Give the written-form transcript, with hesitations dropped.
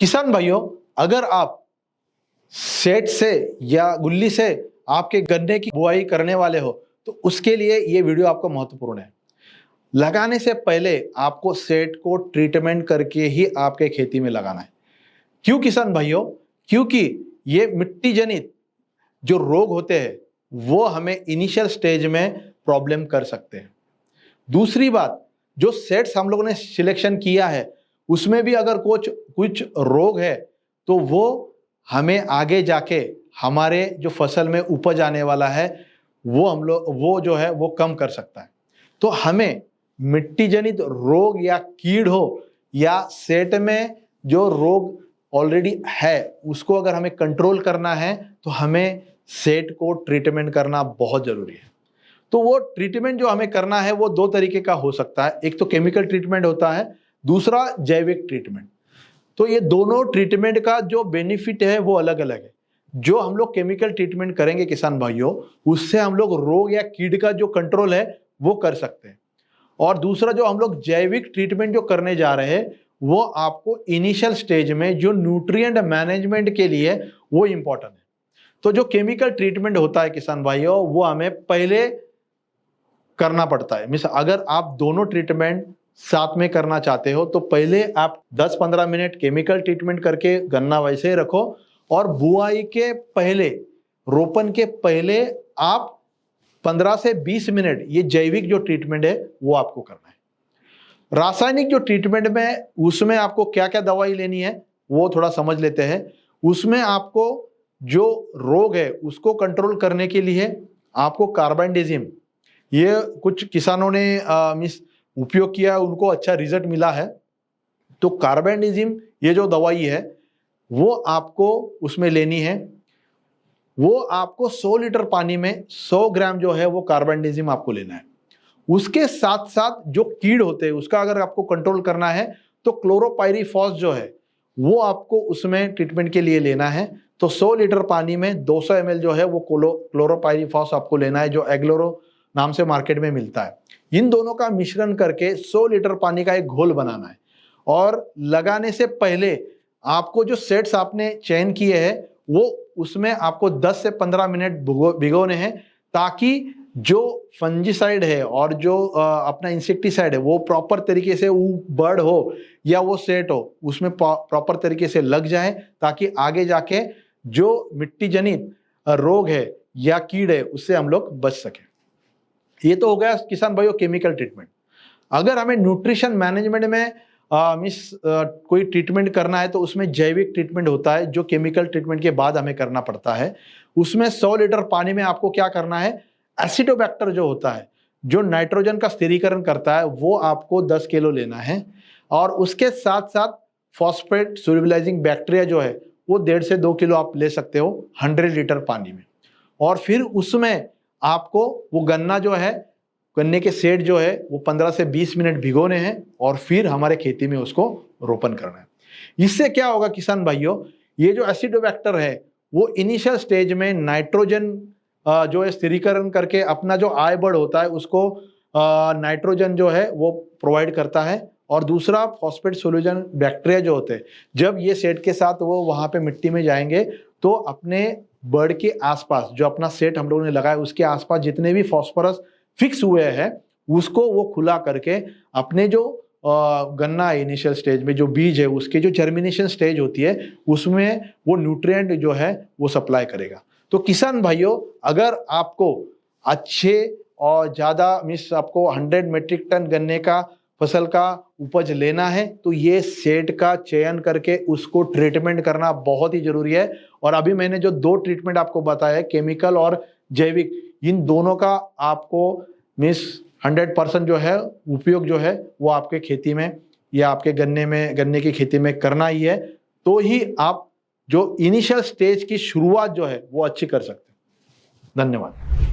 किसान भाइयों, अगर आप सेट से या गुल्ली से आपके गन्ने की बुआई करने वाले हो तो उसके लिए ये वीडियो आपको महत्वपूर्ण है। लगाने से पहले आपको सेट को ट्रीटमेंट करके ही आपके खेती में लगाना है। क्यों किसान भाइयों? क्योंकि ये मिट्टी जनित जो रोग होते हैं वो हमें इनिशियल स्टेज में प्रॉब्लम कर सकते हैं। दूसरी बात, जो सेट्स हम लोगों ने सिलेक्शन किया है उसमें भी अगर कुछ रोग है तो वो हमें आगे जाके हमारे जो फसल में उपज आने वाला है वो जो है वो कम कर सकता है। तो हमें मिट्टी जनित रोग या कीड़ हो या सेट में जो रोग ऑलरेडी है उसको अगर हमें कंट्रोल करना है तो हमें सेट को ट्रीटमेंट करना बहुत जरूरी है। तो वो ट्रीटमेंट जो हमें करना है वो दो तरीके का हो सकता है। एक तो केमिकल ट्रीटमेंट होता है, दूसरा जैविक ट्रीटमेंट। तो ये दोनों ट्रीटमेंट का जो बेनिफिट है वो अलग अलग है। जो हम लोग केमिकल ट्रीटमेंट करेंगे किसान भाइयों, उससे हम लोग रोग या कीड़ का जो कंट्रोल है वो कर सकते हैं। और दूसरा जो हम लोग जैविक ट्रीटमेंट जो करने जा रहे हैं वो आपको इनिशियल स्टेज में जो न्यूट्रिएंट मैनेजमेंट के लिए वो इंपॉर्टेंट है। तो जो केमिकल ट्रीटमेंट होता है किसान भाइयों वो हमें पहले करना पड़ता है। मिस अगर आप दोनों ट्रीटमेंट साथ में करना चाहते हो तो पहले आप 10-15 मिनट केमिकल ट्रीटमेंट करके गन्ना वैसे ही रखो और बुआई के पहले, रोपण के पहले आप 15 से 20 मिनट ये जैविक जो ट्रीटमेंट है वो आपको करना है। रासायनिक जो ट्रीटमेंट में उसमें आपको क्या क्या दवाई लेनी है वो थोड़ा समझ लेते हैं। उसमें आपको जो रोग है उसको कंट्रोल करने के लिए आपको कार्बेंडिजिम, ये कुछ किसानों ने उपयोग किया, उनको अच्छा रिजल्ट मिला है। तो कार्बेंडिजिम ये जो दवाई है वो आपको उसमें लेनी है। वो आपको 100 लीटर पानी में 100 ग्राम जो है वो कार्बेंडिजिम आपको लेना है। उसके साथ साथ जो कीड़ होते हैं उसका अगर आपको कंट्रोल करना है तो क्लोरोपाइरीफॉस जो है वो आपको उसमें ट्रीटमेंट के लिए लेना है। तो 100 लीटर पानी में 200 ml जो है वो क्लोरोपाइरीफॉस आपको लेना है, जो एग्लोरो नाम से मार्केट में मिलता है। इन दोनों का मिश्रण करके 100 लीटर पानी का एक घोल बनाना है और लगाने से पहले आपको जो सेट्स आपने चयन किए हैं वो उसमें आपको 10 से 15 मिनट भिगोने हैं, ताकि जो फंजीसाइड है और जो अपना इंसेक्टिसाइड है वो प्रॉपर तरीके से बर्ड हो या वो सेट हो उसमें प्रॉपर तरीके से लग जाए, ताकि आगे जाके जो मिट्टी जनित रोग है या कीड़ है उससे हम लोग बच सकें। ये तो हो गया किसान भाइयों केमिकल ट्रीटमेंट। अगर हमें न्यूट्रिशन मैनेजमेंट में कोई ट्रीटमेंट करना है तो उसमें जैविक ट्रीटमेंट होता है जो केमिकल ट्रीटमेंट के बाद हमें करना पड़ता है। उसमें 100 लीटर पानी में आपको क्या करना है, एसिडोबैक्टर जो होता है जो नाइट्रोजन का स्थिरीकरण करता है वो आपको 10 किलो लेना है। और उसके साथ साथ फॉस्फेट सोल्युबलाइजिंग बैक्टीरिया जो है वो 1.5 से 2 किलो आप ले सकते हो 100 लीटर पानी में। और फिर उसमें आपको वो गन्ना जो है, गन्ने के सेट जो है वो 15 से 20 मिनट भिगोने हैं और फिर हमारे खेती में उसको रोपण करना है। इससे क्या होगा किसान भाइयों, ये जो एसिडोबैक्टर है वो इनिशियल स्टेज में नाइट्रोजन जो है स्थिरीकरण करके अपना जो आय बढ़ होता है उसको नाइट्रोजन जो है वो प्रोवाइड करता है। और दूसरा फॉस्फेट सोल्यूशन बैक्टीरिया जो होते हैं जब ये सेट के साथ वो वहां पे मिट्टी में जाएंगे तो अपने बर्ड के आसपास जो अपना सेट हम लोगों ने लगाया उसके आसपास जितने भी फॉस्फोरस फिक्स हुए हैं उसको वो खुला करके अपने जो गन्ना इनिशियल स्टेज में जो बीज है उसके जो जर्मिनेशन स्टेज होती है उसमें वो न्यूट्रिएंट जो है वो सप्लाई करेगा। तो किसान भाइयों, अगर आपको अच्छे और ज्यादा आपको 100 मेट्रिक टन गन्ने का फसल का उपज लेना है तो ये सेट का चयन करके उसको ट्रीटमेंट करना बहुत ही जरूरी है। और अभी मैंने जो 2 ट्रीटमेंट आपको बताया है, केमिकल और जैविक, इन दोनों का आपको 100% जो है उपयोग जो है वो आपके खेती में या आपके गन्ने की खेती में करना ही है। तो ही आप जो इनिशियल स्टेज की शुरुआत जो है वो अच्छी कर सकते हैं। धन्यवाद।